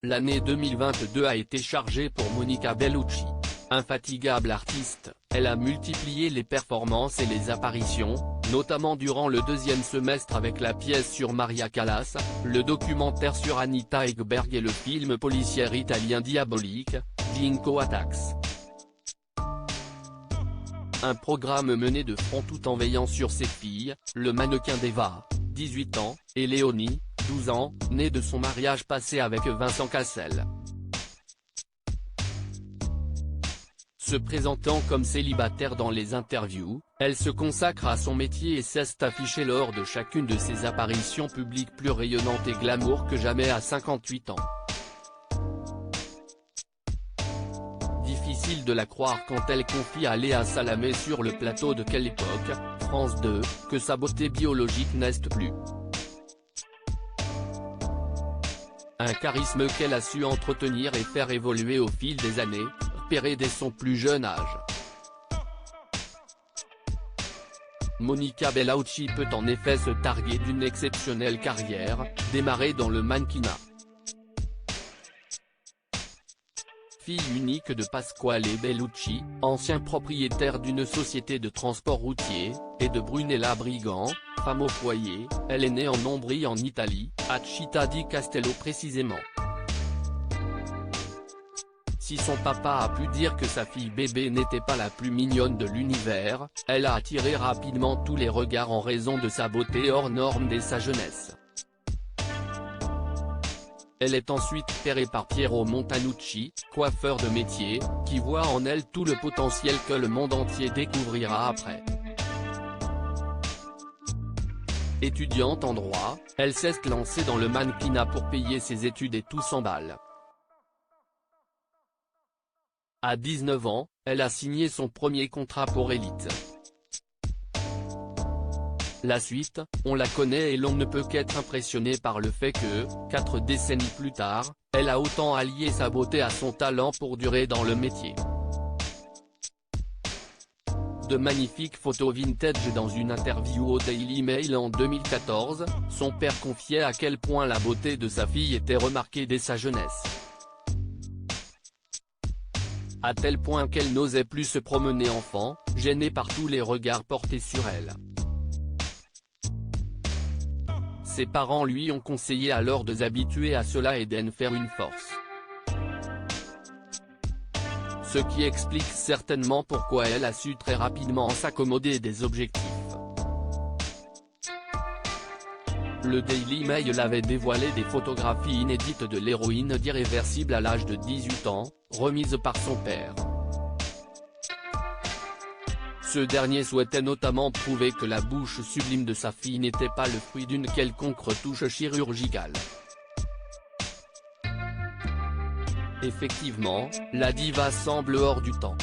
L'année 2022 a été chargée pour Monica Bellucci. Infatigable artiste, elle a multiplié les performances et les apparitions, notamment durant le deuxième semestre avec la pièce sur Maria Callas, le documentaire sur Anita Ekberg et le film policier italien diabolique, Vinco Attacks. Un programme mené de front tout en veillant sur ses filles, le mannequin d'Eva, 18 ans, et Léonie, 12 ans, née de son mariage passé avec Vincent Cassel. Se présentant comme célibataire dans les interviews, elle se consacre à son métier et cesse d'afficher lors de chacune de ses apparitions publiques plus rayonnante et glamour que jamais à 58 ans. Difficile de la croire quand elle confie à Léa Salamé sur le plateau de Quelle époque, France 2, que sa beauté biologique n'est plus. Un charisme qu'elle a su entretenir et faire évoluer au fil des années, repéré dès son plus jeune âge. Monica Bellucci peut en effet se targuer d'une exceptionnelle carrière, démarrée dans le mannequinat. Fille unique de Pasquale Bellucci, ancien propriétaire d'une société de transport routier, et de Brunella Brigant, femme au foyer, elle est née en Ombrie en Italie, à Città di Castello précisément. Si son papa a pu dire que sa fille bébé n'était pas la plus mignonne de l'univers, elle a attiré rapidement tous les regards en raison de sa beauté hors norme dès sa jeunesse. Elle est ensuite repérée par Piero Montanucci, coiffeur de métier, qui voit en elle tout le potentiel que le monde entier découvrira après. Étudiante en droit, elle s'est lancée dans le mannequinat pour payer ses études et tout s'emballe. À 19 ans, elle a signé son premier contrat pour Elite. La suite, on la connaît et l'on ne peut qu'être impressionné par le fait que, 4 décennies plus tard, elle a autant allié sa beauté à son talent pour durer dans le métier. De magnifiques photos vintage dans une interview au Daily Mail en 2014, son père confiait à quel point la beauté de sa fille était remarquée dès sa jeunesse. À tel point qu'elle n'osait plus se promener enfant, gênée par tous les regards portés sur elle. Ses parents lui ont conseillé alors de s'habituer à cela et d'en faire une force. Ce qui explique certainement pourquoi elle a su très rapidement s'accommoder des objectifs. Le Daily Mail avait dévoilé des photographies inédites de l'héroïne d'Irréversible à l'âge de 18 ans, remises par son père. Ce dernier souhaitait notamment prouver que la bouche sublime de sa fille n'était pas le fruit d'une quelconque retouche chirurgicale. Effectivement, la diva semble hors du temps.